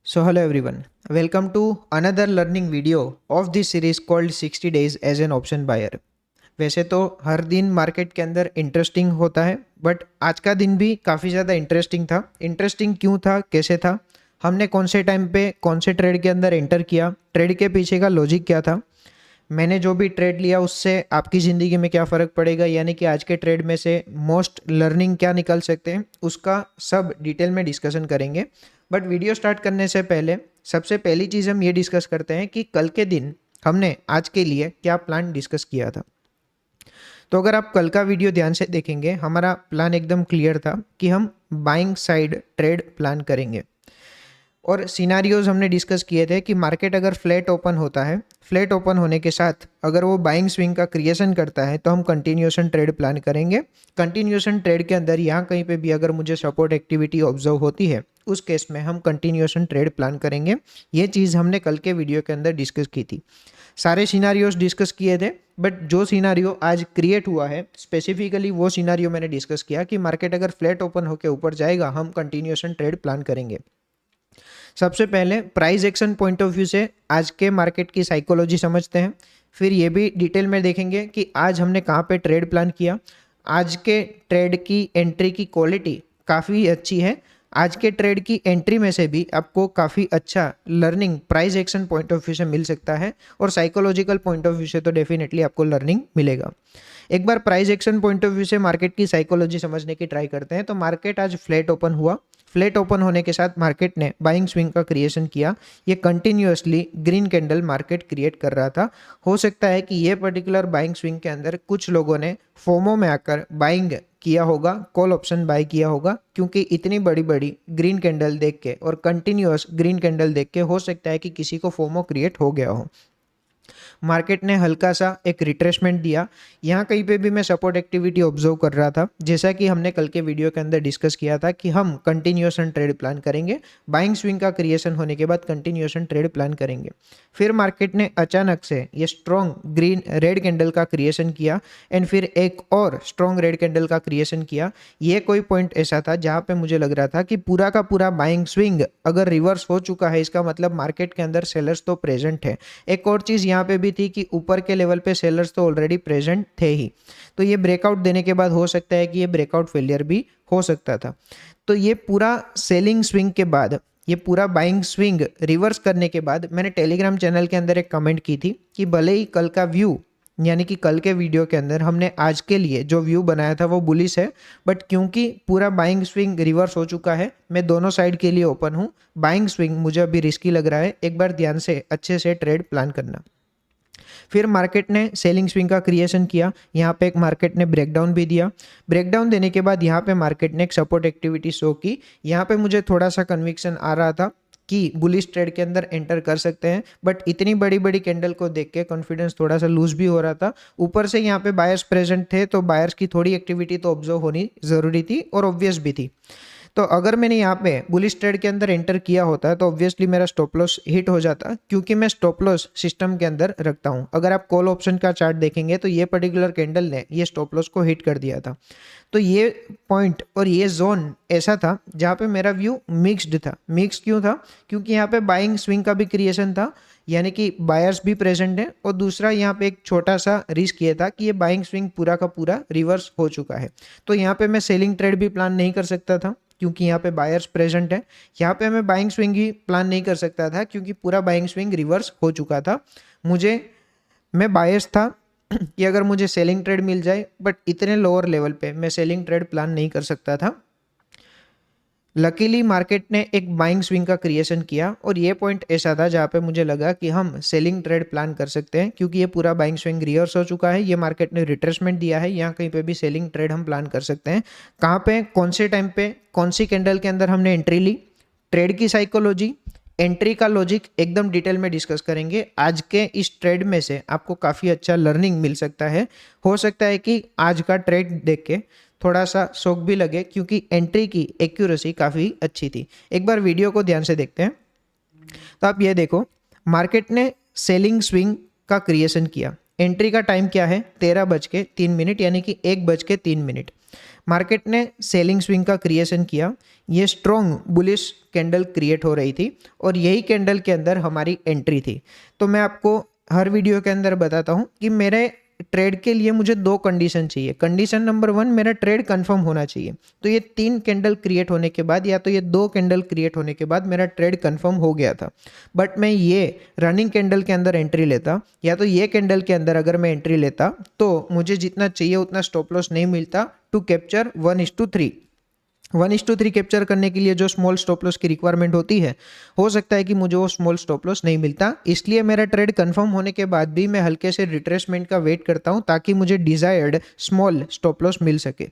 So hello everyone, welcome to another learning video of this series called 60 days as an option buyer। वैसे तो हर दिन market के अंदर interesting होता है, बट आज का दिन भी काफ़ी ज़्यादा इंटरेस्टिंग था। इंटरेस्टिंग क्यों था, कैसे था, हमने कौन से टाइम पे कौन से ट्रेड के अंदर एंटर किया, ट्रेड के पीछे का लॉजिक क्या था, मैंने जो भी ट्रेड लिया उससे आपकी ज़िंदगी में क्या फ़र्क पड़ेगा, यानी कि आज के ट्रेड में से मोस्ट लर्निंग क्या निकल सकते हैं, उसका सब डिटेल में डिस्कशन करेंगे। बट वीडियो स्टार्ट करने से पहले सबसे पहली चीज़ हम ये डिस्कस करते हैं कि कल के दिन हमने आज के लिए क्या प्लान डिस्कस किया था। तो अगर आप कल का वीडियो ध्यान से देखेंगे, हमारा प्लान एकदम क्लियर था कि हम बाइंग साइड ट्रेड प्लान करेंगे और सिनारियोज हमने डिस्कस किए थे कि मार्केट अगर फ्लैट ओपन होता है, फ्लैट ओपन होने के साथ अगर वो बाइंग स्विंग का क्रिएशन करता है तो हम कंटिन्यूएशन ट्रेड प्लान करेंगे। कंटिन्यूएशन ट्रेड के अंदर यहाँ कहीं पे भी अगर मुझे सपोर्ट एक्टिविटी ऑब्जर्व होती है, उस केस में हम कंटिन्यूएशन ट्रेड प्लान करेंगे। ये चीज़ हमने कल के वीडियो के अंदर डिस्कस की थी। सारे सिनारियोज डिस्कस किए थे, बट जो सिनारियो आज क्रिएट हुआ है स्पेसिफिकली वो सिनारियो मैंने डिस्कस किया कि मार्केट अगर फ्लैट ओपन होकर ऊपर जाएगा, हम कंटिन्यूएशन ट्रेड प्लान करेंगे। सबसे पहले price action point of view से आज के मार्केट की साइकोलॉजी समझते हैं, फिर ये भी डिटेल में देखेंगे कि आज हमने कहाँ पे ट्रेड प्लान किया। आज के ट्रेड की एंट्री की क्वालिटी काफ़ी अच्छी है। आज के ट्रेड की एंट्री में से भी आपको काफ़ी अच्छा learning price action point of view से मिल सकता है, और साइकोलॉजिकल पॉइंट ऑफ व्यू से तो डेफिनेटली आपको लर्निंग मिलेगा। एक बार price action point of view से मार्केट की साइकोलॉजी समझने की ट्राई करते हैं। तो मार्केट आज फ्लैट ओपन हुआ। फ्लैट ओपन होने के साथ मार्केट ने बाइंग स्विंग का क्रिएशन किया। ये continuously green candle market create कर रहा था। हो सकता है कि ये पर्टिकुलर बाइंग स्विंग के अंदर कुछ लोगों ने फोमो में आकर बाइंग किया होगा, कॉल ऑप्शन बाय किया होगा, क्योंकि इतनी बड़ी बड़ी ग्रीन कैंडल देख के और कंटिन्यूअस ग्रीन कैंडल देख के हो सकता है कि किसी को फोमो क्रिएट हो गया हो। मार्केट ने हल्का सा एक रिट्रेसमेंट दिया। यहाँ कहीं पे भी मैं सपोर्ट एक्टिविटी ऑब्जर्व कर रहा था, जैसा कि हमने कल के वीडियो के अंदर डिस्कस किया था कि हम कंटिन्यूएशन ट्रेड प्लान करेंगे। बाइंग स्विंग का क्रिएशन होने के बाद कंटिन्यूएशन ट्रेड प्लान करेंगे। फिर मार्केट ने अचानक से ये स्ट्रॉन्ग ग्रीन रेड कैंडल का क्रिएशन किया एंड फिर एक और स्ट्रॉन्ग रेड कैंडल का क्रिएशन किया। ये कोई पॉइंट ऐसा था जहाँ पे मुझे लग रहा था कि पूरा का पूरा बाइंग स्विंग अगर रिवर्स हो चुका है, इसका मतलब मार्केट के अंदर सेलर्स तो प्रेजेंट है। एक और चीज़ यहाँ पे भी थी कि ऊपर के लेवल पे सेलर्स तो ऑलरेडी प्रेजेंट थे ही, तो ये ब्रेकआउट देने के बाद हो सकता है कि ये ब्रेकआउट फेलियर भी हो सकता था। तो ये पूरा सेलिंग स्विंग के बाद, ये पूरा बाइंग स्विंग रिवर्स करने के बाद मैंने टेलीग्राम चैनल के अंदर एक कमेंट की थी कि भले ही कल का व्यू, यानी कि कल के वीडियो के अंदर हमने आज के लिए जो व्यू बनाया था वो बुलिश है, बट क्योंकि पूरा बाइंग स्विंग रिवर्स हो चुका है, मैं दोनों साइड के लिए ओपन हूँ। बाइंग स्विंग मुझे अभी रिस्की लग रहा है, एक बार ध्यान से अच्छे से ट्रेड प्लान करना। फिर मार्केट ने सेलिंग स्विंग का क्रिएशन किया। यहाँ पे एक मार्केट ने ब्रेकडाउन भी दिया। ब्रेकडाउन देने के बाद यहाँ पे मार्केट ने एक सपोर्ट एक्टिविटी शो की। यहाँ पे मुझे थोड़ा सा कन्विक्शन आ रहा था कि बुलिश ट्रेड के अंदर एंटर कर सकते हैं, बट इतनी बड़ी बड़ी कैंडल को देख के कॉन्फिडेंस थोड़ा सा लूज भी हो रहा था। ऊपर से यहाँ पे बायर्स प्रेजेंट थे, तो बायर्स की थोड़ी एक्टिविटी तो ऑब्जर्व होनी ज़रूरी थी और ऑब्वियस भी थी। तो अगर मैंने यहाँ पे बुलिश ट्रेड के अंदर एंटर किया होता है तो ऑब्वियसली मेरा स्टॉप लॉस हिट हो जाता, क्योंकि मैं स्टॉप लॉस सिस्टम के अंदर रखता हूँ। अगर आप कॉल ऑप्शन का चार्ट देखेंगे तो ये पर्टिकुलर कैंडल ने ये स्टॉप लॉस को हिट कर दिया था। तो ये पॉइंट और ये जोन ऐसा था जहाँ पे मेरा व्यू मिक्स्ड था। मिक्स क्यों था? क्योंकि यहाँ पे बाइंग स्विंग का भी क्रिएशन था, यानी कि बायर्स भी प्रेजेंट है, और दूसरा यहाँ पे एक छोटा सा रिस्क ये था कि ये बाइंग स्विंग पूरा का पूरा रिवर्स हो चुका है। तो यहाँ पे मैं सेलिंग ट्रेड भी प्लान नहीं कर सकता था क्योंकि यहाँ पे बायर्स प्रेजेंट है। यहाँ पे मैं बाइंग स्विंग ही प्लान नहीं कर सकता था क्योंकि पूरा बाइंग स्विंग रिवर्स हो चुका था। मैं बायर्स था कि अगर मुझे सेलिंग ट्रेड मिल जाए, बट इतने लोअर लेवल पे मैं सेलिंग ट्रेड प्लान नहीं कर सकता था। लकीली मार्केट ने एक बाइंग स्विंग का क्रिएशन किया और ये पॉइंट ऐसा था जहाँ पे मुझे लगा कि हम सेलिंग ट्रेड प्लान कर सकते हैं, क्योंकि ये पूरा बाइंग स्विंग रिवर्स हो चुका है। ये मार्केट ने रिट्रेसमेंट दिया है, यहाँ कहीं पे भी सेलिंग ट्रेड हम प्लान कर सकते हैं। कहाँ पे, कौन से टाइम पे, कौन सी कैंडल के अंदर हमने एंट्री ली, ट्रेड की साइकोलॉजी, एंट्री का लॉजिक एकदम डिटेल में डिस्कस करेंगे। आज के इस ट्रेड में से आपको काफ़ी अच्छा लर्निंग मिल सकता है। हो सकता है कि आज का ट्रेड देख के थोड़ा सा शौक भी लगे, क्योंकि एंट्री की एक्यूरेसी काफ़ी अच्छी थी। एक बार वीडियो को ध्यान से देखते हैं। तो आप ये देखो, मार्केट ने सेलिंग स्विंग का क्रिएशन किया। एंट्री का टाइम क्या है? 13:03, यानी कि 1:03। मार्केट ने सेलिंग स्विंग का क्रिएशन किया, ये स्ट्रॉन्ग बुलिश कैंडल क्रिएट हो रही थी और यही कैंडल के अंदर हमारी एंट्री थी। तो मैं आपको हर वीडियो के अंदर बताता हूँ कि मेरे ट्रेड के लिए मुझे दो कंडीशन चाहिए। कंडीशन नंबर 1, मेरा ट्रेड कंफर्म होना चाहिए। तो ये 3 कैंडल क्रिएट होने के बाद या तो ये 2 कैंडल क्रिएट होने के बाद मेरा ट्रेड कंफर्म हो गया था। बट मैं ये रनिंग कैंडल के अंदर एंट्री लेता या तो ये कैंडल के अंदर अगर मैं एंट्री लेता तो मुझे जितना चाहिए उतना स्टॉप लॉस नहीं मिलता टू कैप्चर 1:3। 1:3 कैप्चर करने के लिए जो स्मॉल स्टॉप लॉस की रिक्वायरमेंट होती है, हो सकता है कि मुझे वो स्मॉल स्टॉप लॉस नहीं मिलता। इसलिए मेरा ट्रेड कंफर्म होने के बाद भी मैं हल्के से रिट्रेसमेंट का वेट करता हूं ताकि मुझे डिजायर्ड स्मॉल स्टॉप लॉस मिल सके।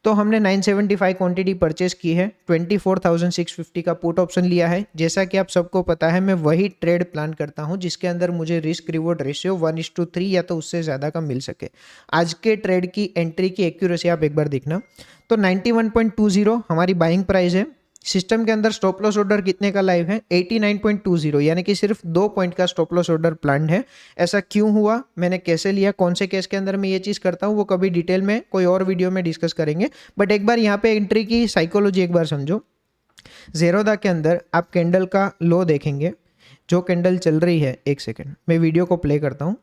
तो हमने 975 क्वांटिटी परचेस की है, 24,650 का पुट ऑप्शन लिया है। जैसा कि आप सबको पता है, मैं वही ट्रेड प्लान करता हूं जिसके अंदर मुझे रिस्क रिवॉर्ड रेशियो 1:3 या तो उससे ज़्यादा का मिल सके। आज के ट्रेड की एंट्री की एक्यूरेसी आप एक बार देखना। तो 91.20 हमारी बाइंग प्राइस है। सिस्टम के अंदर स्टॉप लॉस ऑर्डर कितने का लाइव है? 89.20, यानी कि सिर्फ 2 पॉइंट का स्टॉप लॉस ऑर्डर प्लान्ड है। ऐसा क्यों हुआ, मैंने कैसे लिया, कौन से केस के अंदर मैं ये चीज़ करता हूँ, वो कभी डिटेल में कोई और वीडियो में डिस्कस करेंगे। बट एक बार यहाँ पे एंट्री की साइकोलॉजी एक बार समझो। ज़ेरोदा के अंदर आप कैंडल का लो देखेंगे, जो कैंडल चल रही है, एक सेकेंड मैं वीडियो को प्ले करता हूँ।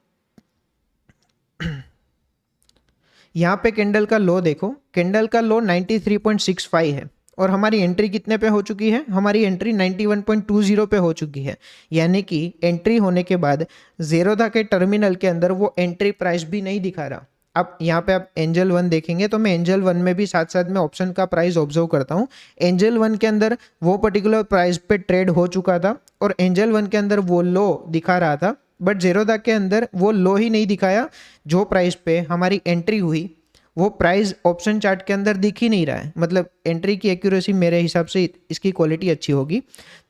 यहाँ पे कैंडल का लो देखो, कैंडल का लो 93.65 है और हमारी एंट्री कितने पे हो चुकी है? हमारी एंट्री 91.20 पे हो चुकी है। यानी कि एंट्री होने के बाद ज़ेरोदा के टर्मिनल के अंदर वो एंट्री प्राइस भी नहीं दिखा रहा। अब यहाँ पे आप एंजल 1 देखेंगे तो मैं एंजल 1 में भी साथ साथ में ऑप्शन का प्राइस ऑब्जर्व करता हूँ। एंजल 1 के अंदर वो पर्टिकुलर प्राइस पे ट्रेड हो चुका था और एंजल 1 के अंदर वो लो दिखा रहा था। बट ज़ेरोदा के अंदर वो लो ही नहीं दिखाया, जो प्राइस पे हमारी एंट्री हुई वो प्राइस ऑप्शन चार्ट के अंदर दिख ही नहीं रहा है। मतलब एंट्री की एक्यूरेसी मेरे हिसाब से इसकी क्वालिटी अच्छी होगी।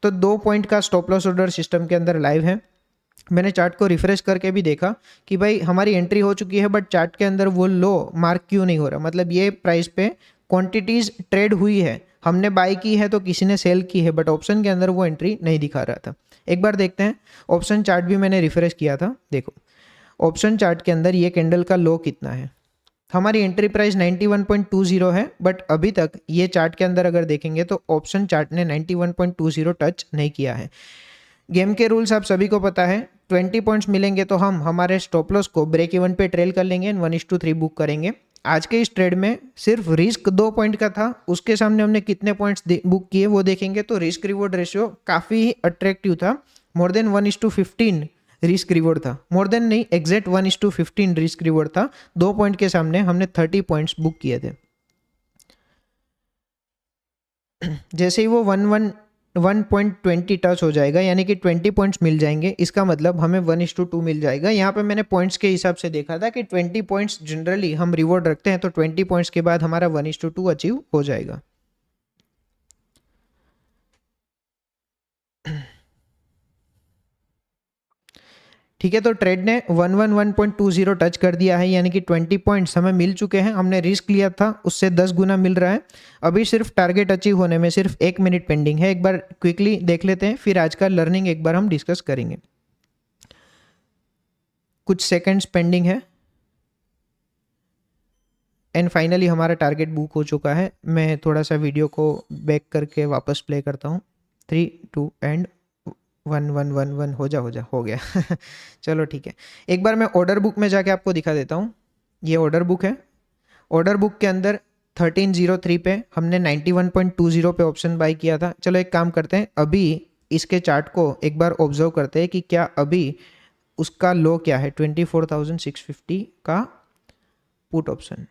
तो 2 पॉइंट का स्टॉप लॉस ऑर्डर सिस्टम के अंदर लाइव है। मैंने चार्ट को रिफ्रेश करके भी देखा कि भाई हमारी एंट्री हो चुकी है बट चार्ट के अंदर वो लो मार्क क्यों नहीं हो रहा। मतलब ये प्राइस पे क्वांटिटीज ट्रेड हुई है, हमने बाई की है तो किसी ने सेल की है, बट ऑप्शन के अंदर वो एंट्री नहीं दिखा रहा था। एक बार देखते हैं, ऑप्शन चार्ट भी मैंने रिफ्रेश किया था। देखो ऑप्शन चार्ट के अंदर ये कैंडल का लो कितना है। हमारी एंट्री प्राइस 91.20 है, बट अभी तक ये चार्ट के अंदर अगर देखेंगे तो ऑप्शन चार्ट ने 91.20 टच नहीं किया है। गेम के रूल्स आप सभी को पता है, 20 पॉइंट्स मिलेंगे तो हम हमारे स्टॉप लॉस को ब्रेक इवन पे ट्रेल कर लेंगे, 1:3 बुक करेंगे। आज के इस ट्रेड में सिर्फ रिस्क 2 पॉइंट का था, उसके सामने हमने कितने पॉइंट्स बुक किए वो देखेंगे तो रिस्क रिवॉर्ड रेशियो काफ़ी अट्रैक्टिव था। मोर देन 1:15 रिस्क रिवॉर्ड था, मोर देन नहीं, एग्जैक्ट 1:15 रिस्क रिवॉर्ड था। 2 पॉइंट के सामने हमने 30 पॉइंट्स बुक किए थे। जैसे ही वो 1.20 टच हो जाएगा, यानी कि 20 पॉइंट्स मिल जाएंगे, इसका मतलब हमें 1:2 मिल जाएगा। यहाँ पे मैंने पॉइंट्स के हिसाब से देखा था कि 20 पॉइंट्स जनरली हम रिवॉर्ड रखते हैं, तो 20 पॉइंट्स के बाद हमारा 1:2 अचीव हो जाएगा। ठीक है, तो ट्रेड ने 111.20 टच कर दिया है, यानी कि 20 पॉइंट्स हमें मिल चुके हैं। हमने रिस्क लिया था उससे 10 गुना मिल रहा है। अभी सिर्फ टारगेट अचीव होने में सिर्फ 1 मिनट पेंडिंग है। एक बार क्विकली देख लेते हैं, फिर आज का लर्निंग एक बार हम डिस्कस करेंगे। कुछ सेकंड्स पेंडिंग है एंड फाइनली हमारा टारगेट बुक हो चुका है। मैं थोड़ा सा वीडियो को बैक करके वापस प्ले करता हूँ। 3 2 एंड 1 हो गया। चलो ठीक है, एक बार मैं ऑर्डर बुक में जाके आपको दिखा देता हूँ। ये ऑर्डर बुक है। ऑर्डर बुक के अंदर 1303 पे हमने 91.20 पे ऑप्शन बाई किया था। चलो एक काम करते हैं, अभी इसके चार्ट को एक बार ऑब्जर्व करते हैं कि क्या अभी उसका लो क्या है। 24,650 का पुट ऑप्शन,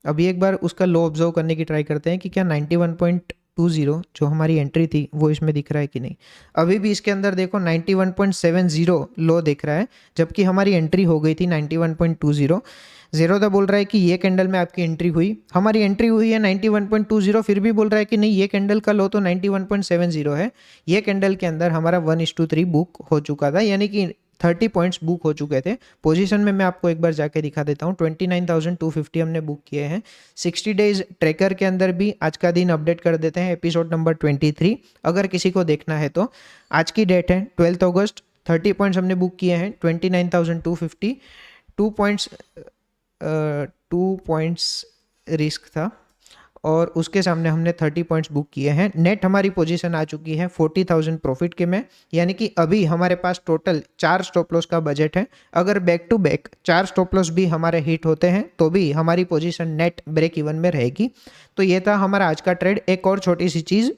अभी एक बार उसका लो ऑब्जर्व करने की ट्राई करते हैं कि क्या 91.20 जो हमारी एंट्री थी वो इसमें दिख रहा है कि नहीं। अभी भी इसके अंदर देखो 91.70 लो दिख रहा है, जबकि हमारी एंट्री हो गई थी 91.20। ज़ेरोदा बोल रहा है कि ये कैंडल में आपकी एंट्री हुई, हमारी एंट्री हुई है 91.20, फिर भी बोल रहा है कि नहीं ये कैंडल का लो तो 91.70 है। ये कैंडल के अंदर हमारा 1:3 बुक हो चुका था, यानी कि 30 पॉइंट्स बुक हो चुके थे। पोजीशन में मैं आपको एक बार जाके दिखा देता हूँ। 29,250 हमने बुक किए हैं। 60 डेज ट्रैकर के अंदर भी आज का दिन अपडेट कर देते हैं, एपिसोड नंबर 23 अगर किसी को देखना है तो। आज की डेट है 12 अगस्त, 30 पॉइंट्स हमने बुक किए हैं, 29,250। 2 पॉइंट्स रिस्क था और उसके सामने हमने 30 पॉइंट्स बुक किए हैं। नेट हमारी पोजीशन आ चुकी है 40,000 प्रॉफिट के में, यानी कि अभी हमारे पास टोटल 4 स्टॉप लॉस का बजट है। अगर back to back 4 stop loss भी हमारे हिट होते हैं तो भी हमारी पोजीशन नेट ब्रेक इवन में रहेगी। तो ये था हमारा आज का ट्रेड। एक और छोटी सी चीज़,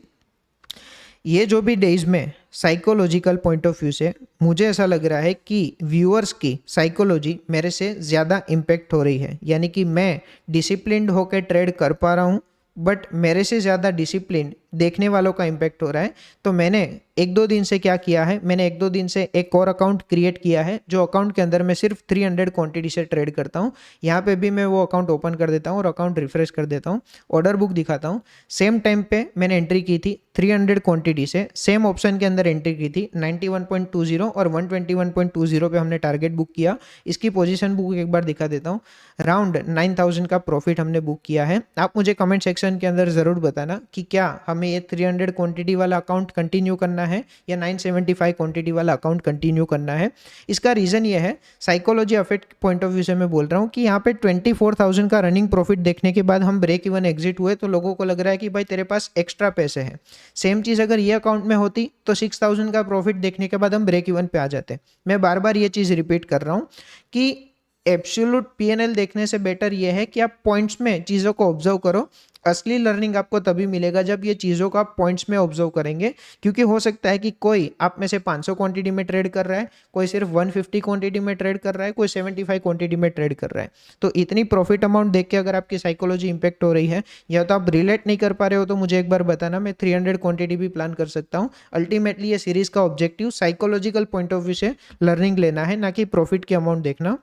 ये जो भी डेज में साइकोलॉजिकल पॉइंट ऑफ व्यू से मुझे ऐसा लग रहा है कि व्यूअर्स की साइकोलॉजी मेरे से ज़्यादा इम्पेक्ट हो रही है, यानी कि मैं डिसिप्लिन्ड होकर ट्रेड कर पा रहा हूँ बट मेरे से ज़्यादा डिसिप्लिन देखने वालों का इम्पेक्ट हो रहा है। तो मैंने 1-2 दिन से क्या किया है, मैंने 1-2 दिन से एक और अकाउंट क्रिएट किया है जो अकाउंट के अंदर मैं सिर्फ 300 क्वांटिटी से ट्रेड करता हूँ। यहाँ पे भी मैं वो अकाउंट ओपन कर देता हूँ और अकाउंट रिफ्रेश कर देता हूँ, ऑर्डर बुक दिखाता हूँ। सेम टाइम पे मैंने एंट्री की थी 300 क्वांटिटी से, सेम ऑप्शन के अंदर एंट्री की थी 91.20 और 121.20 पे हमने टारगेट बुक किया। इसकी पोजीशन बुक एक बार दिखा देता हूँ। राउंड 9,000 का प्रॉफिट हमने बुक किया है। आप मुझे कमेंट सेक्शन के अंदर ज़रूर बताना कि क्या हमें ये 300 क्वांटिटी वाला अकाउंट कंटिन्यू करना है या 975 क्वांटिटी वाला अकाउंट कंटिन्यू करना है। इसका रीज़न ये है, psychology affect point of view से मैं बोल रहा हूँ कि यहाँ पे 24,000 का रनिंग प्रॉफिट देखने के बाद हम ब्रेक इवन एग्जिट हुए तो लोगों को लग रहा है कि भाई तेरे पास एक्स्ट्रा पैसे हैं। सेम चीज़ अगर ये अकाउंट में होती तो 6,000 का प्रॉफिट देखने के बाद हम ब्रेक इवन पे आ जाते। मैं बार बार ये चीज़ रिपीट कर रहा हूँ कि एब्सोल्यूट पीएनएल देखने से बेटर ये है कि आप पॉइंट्स में चीज़ों को ऑब्जर्व करो। असली लर्निंग आपको तभी मिलेगा जब ये चीज़ों को आप पॉइंट्स में ऑब्जर्व करेंगे, क्योंकि हो सकता है कि कोई आप में से 500 क्वांटिटी में ट्रेड कर रहा है, कोई सिर्फ 150 क्वांटिटी में ट्रेड कर रहा है, कोई 75 क्वांटिटी में ट्रेड कर रहा है। तो इतनी प्रॉफिट अमाउंट देख के अगर आपकी साइकोलॉजी इंपैक्ट हो रही है या तो आप रिलेट नहीं कर पा रहे हो तो मुझे एक बार बताना, मैं 300 क्वांटिटी भी प्लान कर सकता हूँ। अल्टीमेटली ये सीरीज का objective psychological point of view से लर्निंग लेना है, ना कि प्रॉफिट की अमाउंट देखना।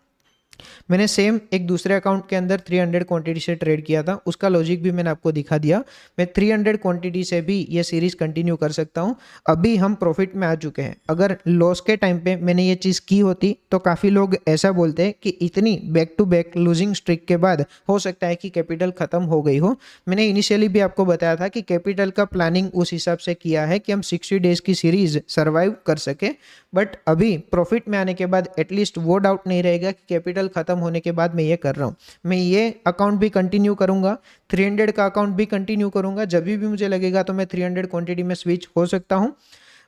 मैंने सेम एक दूसरे अकाउंट के अंदर 300 क्वांटिटी से ट्रेड किया था, उसका लॉजिक भी मैंने आपको दिखा दिया। मैं 300 क्वांटिटी से भी ये सीरीज कंटिन्यू कर सकता हूँ। अभी हम प्रॉफिट में आ चुके हैं। अगर लॉस के टाइम पे मैंने ये चीज़ की होती तो काफ़ी लोग ऐसा बोलते हैं कि इतनी back to back losing streak के बाद हो सकता है कि कैपिटल ख़त्म हो गई हो। मैंने इनिशियली भी आपको बताया था कि कैपिटल का प्लानिंग उस हिसाब से किया है कि हम 60 डेज की सीरीज सर्वाइव कर सके। बट अभी प्रॉफिट में आने के बाद एटलीस्ट वो डाउट नहीं रहेगा कि कैपिटल खत्म होने के बाद मैं ये कर रहा हूँ। मैं ये अकाउंट भी कंटिन्यू करूँगा, 300 का अकाउंट भी कंटिन्यू करूँगा। जब भी मुझे लगेगा तो मैं 300 क्वांटिटी में स्विच हो सकता हूँ।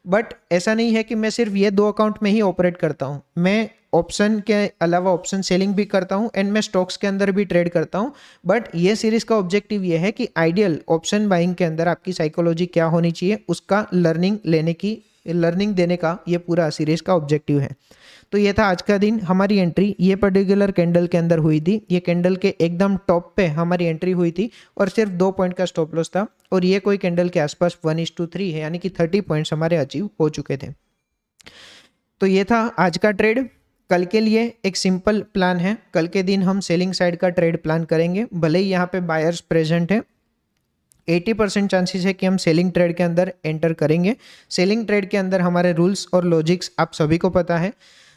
बट ऐसा नहीं है कि मैं सिर्फ ये 2 अकाउंट में ही ऑपरेट करता हूँ, मैं ऑप्शन के अलावा ऑप्शन सेलिंग भी करता हूँ एंड मैं स्टॉक्स के अंदर भी ट्रेड करता हूँ। बट ये सीरीज का ऑब्जेक्टिव ये है कि आइडियल ऑप्शन बाइंग के अंदर आपकी साइकोलॉजी क्या होनी चाहिए उसका लर्निंग देने का ये पूरा सीरीज का ऑब्जेक्टिव है। तो ये था आज का दिन। हमारी एंट्री ये पर्टिकुलर कैंडल के अंदर हुई थी, ये कैंडल के एकदम टॉप पे हमारी एंट्री हुई थी और सिर्फ 2 पॉइंट का स्टॉप लॉस था और ये कोई कैंडल के आसपास 1:3 है, यानी कि 30 पॉइंट्स हमारे अचीव हो चुके थे। तो ये था आज का ट्रेड। कल के लिए एक सिंपल प्लान है, कल के दिन हम सेलिंग साइड का ट्रेड प्लान करेंगे। भले ही यहाँ पे बायर्स प्रेजेंट है, 80% चांसेस है कि हम सेलिंग ट्रेड के अंदर एंटर करेंगे। सेलिंग ट्रेड के अंदर हमारे रूल्स और लॉजिक्स आप सभी को पता है।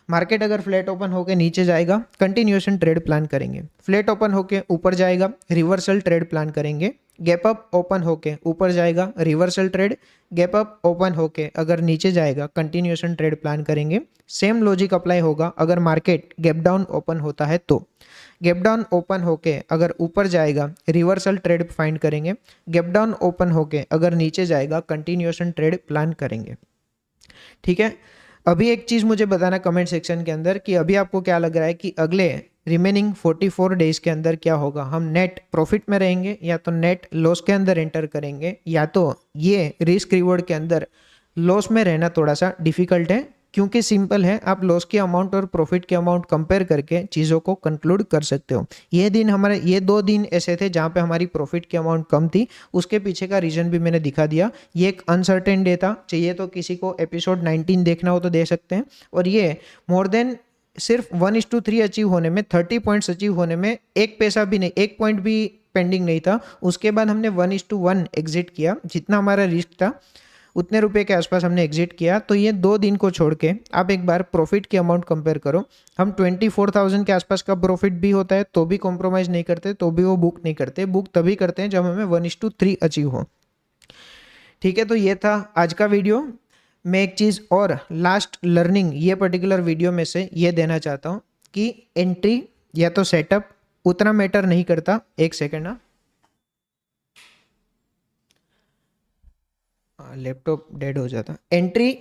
मार्केट अगर फ्लैट ओपन होकर नीचे जाएगा कंटिन्यूएशन ट्रेड प्लान करेंगे, फ्लैट ओपन होकर ऊपर जाएगा रिवर्सल ट्रेड प्लान करेंगे, गैप अप ओपन होके ऊपर जाएगा reversal trade, gap up open होके अगर नीचे जाएगा कंटिन्यूएशन ट्रेड प्लान करेंगे। सेम लॉजिक अप्लाई होगा अगर मार्केट गैप डाउन ओपन होता है तो गैप डाउन ओपन होके अगर ऊपर जाएगा रिवर्सल ट्रेड फाइंड करेंगे, गैप डाउन ओपन होके अगर नीचे जाएगा कंटिन्यूएशन ट्रेड प्लान करेंगे। ठीक है, अभी एक चीज़ मुझे बताना कमेंट सेक्शन के अंदर कि अभी आपको क्या लग रहा है कि अगले रिमेनिंग 44 डेज के अंदर क्या होगा, हम नेट प्रॉफिट में रहेंगे या तो नेट लॉस के अंदर एंटर करेंगे या तो ये रिस्क रिवॉर्ड के अंदर लॉस में रहना थोड़ा सा डिफिकल्ट है, क्योंकि सिंपल है, आप लॉस की अमाउंट और प्रॉफिट की अमाउंट कंपेयर करके चीज़ों को कंक्लूड कर सकते हो। ये 2 दिन ऐसे थे जहाँ पे हमारी प्रॉफिट की अमाउंट कम थी, उसके पीछे का रीज़न भी मैंने दिखा दिया। ये एक अनसर्टेन डे था, चाहिए तो किसी को एपिसोड 19 देखना हो तो दे सकते हैं। और ये मोर देन सिर्फ 1:3 अचीव होने में, 30 पॉइंट्स अचीव होने में एक पैसा भी नहीं, 1 पॉइंट भी पेंडिंग नहीं था। उसके बाद हमने 1:1 एग्जिट किया, जितना हमारा रिस्क था उतने रुपए के आसपास हमने एग्जिट किया। तो ये 2 दिन को छोड़ के आप एक बार प्रॉफिट की अमाउंट कंपेयर करो। हम 24,000 के आसपास का प्रॉफिट भी होता है तो भी कॉम्प्रोमाइज़ नहीं करते, तो भी वो बुक नहीं करते। बुक तभी करते हैं जब हमें 1:3 अचीव हो। ठीक है, तो ये था आज का वीडियो। मैं एक चीज़ और लास्ट लर्निंग ये पर्टिकुलर वीडियो में से ये देना चाहता हूँ कि एंट्री या तो सेटअप उतना मैटर नहीं करता। एक सेकेंड, ना लैपटॉप डेड हो जाता। एंट्री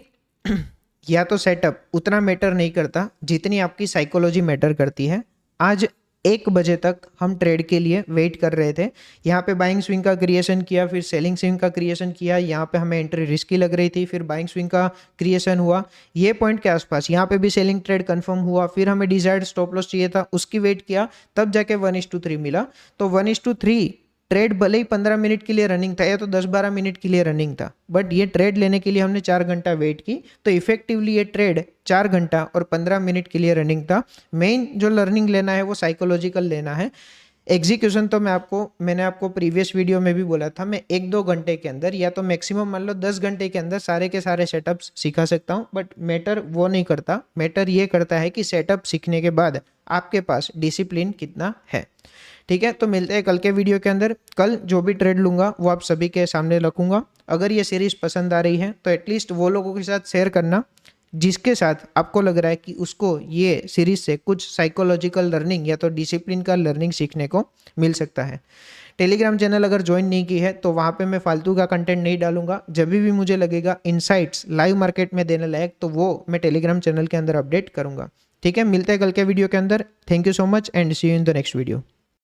या तो सेटअप उतना मैटर नहीं करता जितनी आपकी साइकोलॉजी मैटर करती है। आज 1 बजे तक हम ट्रेड के लिए वेट कर रहे थे। यहाँ पे बाइंग स्विंग का क्रिएशन किया, फिर सेलिंग स्विंग का क्रिएशन किया। यहाँ पे हमें एंट्री रिस्की लग रही थी, फिर बाइंग स्विंग का क्रिएशन हुआ ये पॉइंट के आसपास। यहाँ पे भी सेलिंग ट्रेड कंफर्म हुआ, फिर हमें डिजायर्ड स्टॉप लॉस चाहिए था, उसकी वेट किया, तब जाके 1:3 मिला। तो 1:3 ट्रेड भले ही 15 मिनट के लिए रनिंग था या तो 10-12 मिनट के लिए रनिंग था, बट ये ट्रेड लेने के लिए हमने 4 घंटा वेट की। तो इफेक्टिवली ये ट्रेड 4 घंटा और 15 मिनट के लिए रनिंग था। मेन जो लर्निंग लेना है वो साइकोलॉजिकल लेना है। एग्जीक्यूशन तो मैंने आपको प्रीवियस वीडियो में भी बोला था, मैं 1-2 घंटे के अंदर या तो मैक्सिमम मान लो 10 घंटे के अंदर सारे के सारे सेटअप्स सिखा सकता हूँ। बट मैटर वो नहीं करता, मैटर ये करता है कि सेटअप सीखने के बाद आपके पास डिसिप्लिन कितना है। ठीक है, तो मिलते हैं कल के वीडियो के अंदर। कल जो भी ट्रेड लूंगा वो आप सभी के सामने रखूंगा। अगर ये सीरीज पसंद आ रही है तो एटलीस्ट वो लोगों के साथ शेयर करना जिसके साथ आपको लग रहा है कि उसको ये सीरीज से कुछ साइकोलॉजिकल लर्निंग या तो डिसिप्लिन का लर्निंग सीखने को मिल सकता है। टेलीग्राम चैनल अगर ज्वाइन नहीं की है तो वहाँ पे मैं फालतू का कंटेंट नहीं डालूंगा। जब भी मुझे लगेगा इनसाइट्स लाइव मार्केट में देने लायक तो वो मैं टेलीग्राम चैनल के अंदर अपडेट करूंगा। ठीक है, मिलते हैं कल के वीडियो के अंदर। Thank you so much and see you in the next video.